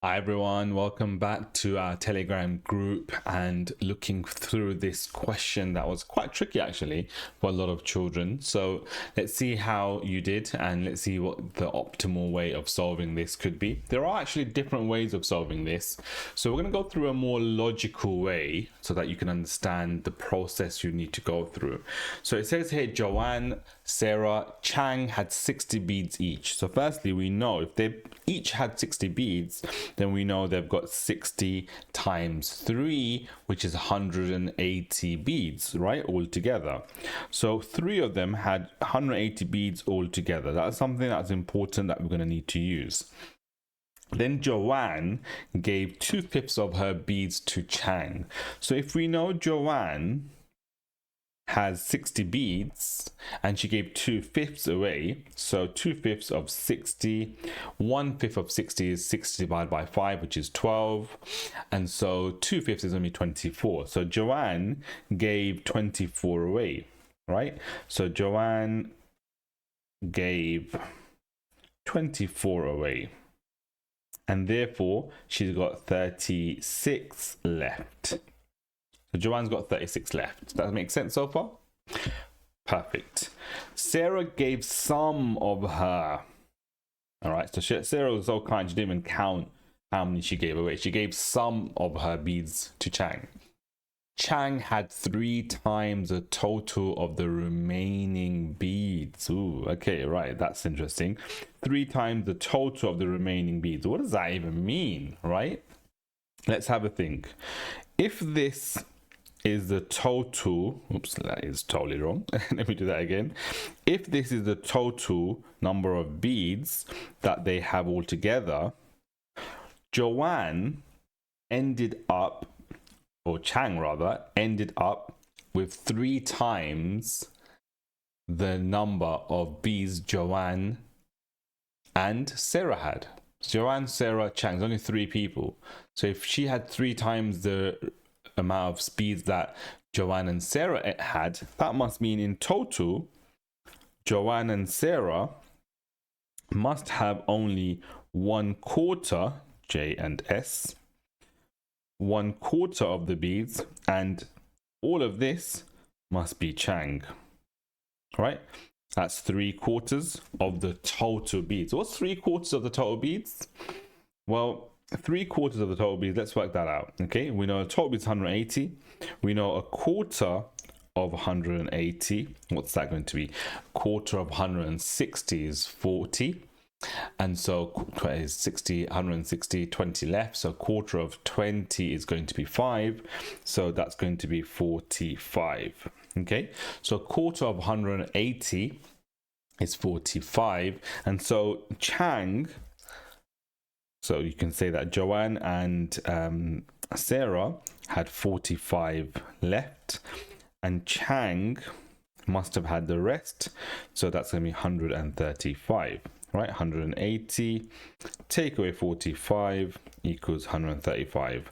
Hi everyone, welcome back to our Telegram group and looking through this question that was quite tricky actually for a lot of children. So let's see how you did and let's see what the optimal way of solving this could be. There are actually different ways of solving this. So we're going to go through a more logical way so that you can understand the process you need to go through. So it says here Joanne, Sarah, Chang had 60 beads each. So firstly, we know if they each had 60 beads, then we know they've got 60 times 3, which is 180 beads, right, altogether. So 3 of them had 180 beads altogether. That's something that's important that we're going to need to use. Then Joanne gave 2/5 of her beads to Chang. So if we know Joanne has 60 beads and she gave 2/5 away, so 2/5 of 60, 1/5 of 60 is 60 divided by 5, which is 12, and so 2/5 is only 24. So Joanne gave 24 away, right? So Joanne gave 24 away, and therefore she's got 36 left. So Joanne's got 36 left. Does that make sense so far? Perfect. Sarah gave some of her. All right, so Sarah was so kind, she didn't even count how many she gave away. She gave some of her beads to Chang. Chang had 3 times the total of the remaining beads. Ooh, okay, right, that's interesting. 3 times the total of the remaining beads. What does that even mean, right? Let's have a think. If this is the total, oops, that is totally wrong. Let me do that again. If this is the total number of beads that they have all together, Joanne ended up, or Chang rather, ended up with 3 times the number of beads Joanne and Sarah had. Joanne, Sarah, Chang's only 3 people. So if she had 3 times the amount of beads that Joanne and Sarah had, that must mean in total, Joanne and Sarah must have only 1/4, J and S, 1/4 of the beads, and all of this must be Chang, right? That's 3/4 of the total beads. What's 3/4 of the total beads? Well, 3/4 of the total beads, let's work that out. Okay, we know the total beads is 180. We know 1/4 of 180. What's that going to be? 1/4 of 160 is 40. And so is 60, 160, 20 left. So 1/4 of 20 is going to be 5. So that's going to be 45. Okay, so 1/4 of 180 is 45. And so Chang, so you can say that Joanne and Sarah had 45 left, and Chang must have had the rest. So that's going to be 135, right? 180 take away 45 equals 135.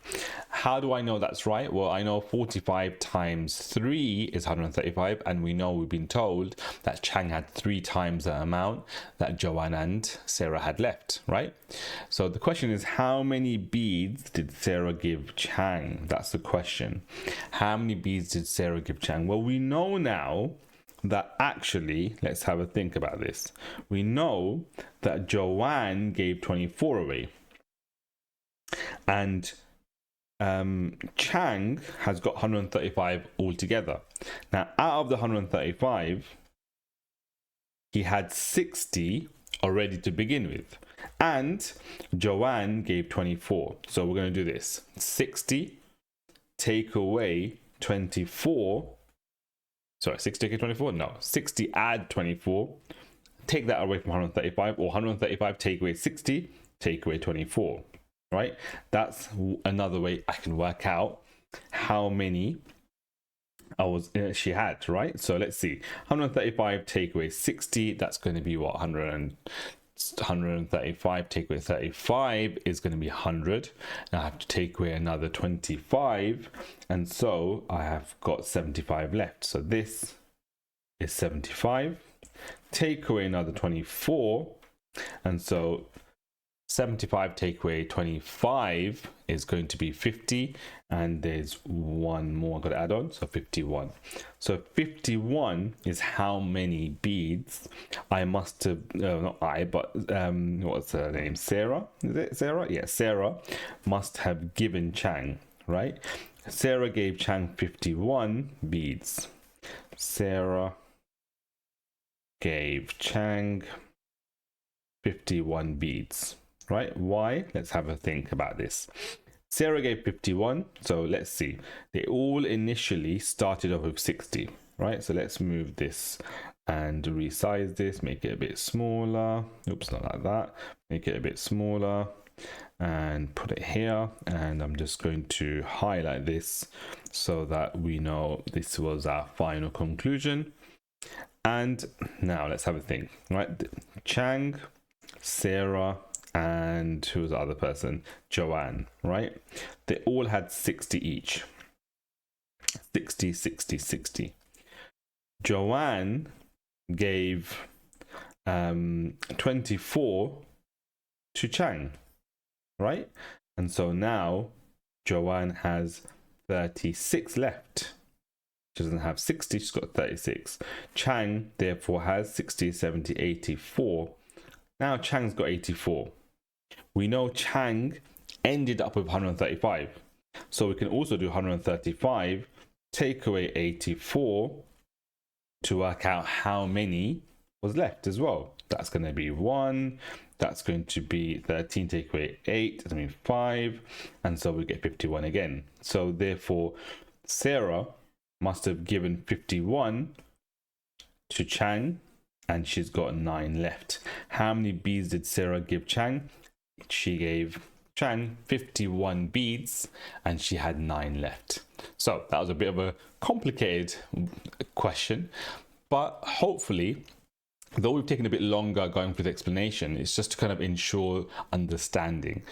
How do I know that's right? Well, I know 45 times 3 is 135, and we know we've been told that Chang had 3 times the amount that Joanne and Sarah had left, right? So the question is, how many beads did Sarah give Chang? That's the question. How many beads did Sarah give Chang? Well, we know now that actually, let's have a think about this. We know that Joanne gave 24 away, and Chang has got 135 altogether. Now, out of the 135, he had 60 already to begin with, and Joanne gave 24. So we're going to do this: 60 take away 24. Sorry, 60 take away 24? No, 60 add 24. Take that away from 135, or 135 take away 60, take away 24, right? That's another way I can work out how many she had, right? So let's see, 135 take away 60, that's going to be what? 135 take away 35 is going to be 100, and I have to take away another 25, and so I have got 75 left. So this is 75. Take away another 24, and so 75 take away 25 is going to be 50, and there's one more I've got to add on, so 51. So 51 is how many beads I must have, not I, but what's her name? Sarah? Is it Sarah? Yeah, Sarah must have given Chang, right? Sarah gave Chang 51 beads. Sarah gave Chang 51 beads. Right? Why? Let's have a think about this. Sarah gave 51, so let's see. They all initially started off with 60, right? So let's move this and resize this, make it a bit smaller. Oops, not like that. Make it a bit smaller and put it here. And I'm just going to highlight this so that we know this was our final conclusion. And now let's have a think, right? Chang, Sarah, and who was the other person? Joanne, right? They all had 60 each. 60, 60, 60. Joanne gave 24 to Chang, right? And so now Joanne has 36 left. She doesn't have 60, she's got 36. Chang therefore has 60, 70, 84. Now Chang's got 84. We know Chang ended up with 135. So we can also do 135, take away 84 to work out how many was left as well. That's going to be 1. That's going to be 13, take away 8. That's going to be 5. And so we get 51 again. So therefore, Sarah must have given 51 to Chang, and she's got 9 left. How many beads did Sarah give Chang? She gave Chang 51 beads, and she had 9 left. So that was a bit of a complicated question, but hopefully, though we've taken a bit longer going through the explanation, it's just to kind of ensure understanding.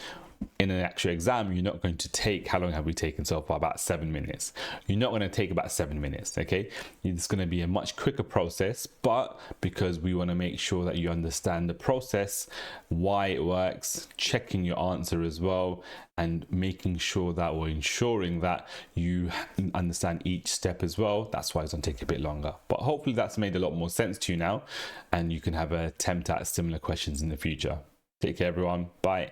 In an actual exam, you're not going to take, how long have we taken so far? About 7 minutes. You're not going to take about 7 minutes, okay? It's going to be a much quicker process, but because we want to make sure that you understand the process, why it works, checking your answer as well, and making sure that we're ensuring that you understand each step as well. That's why it's going to take a bit longer. But hopefully that's made a lot more sense to you now, and you can have an attempt at similar questions in the future. Take care, everyone. Bye.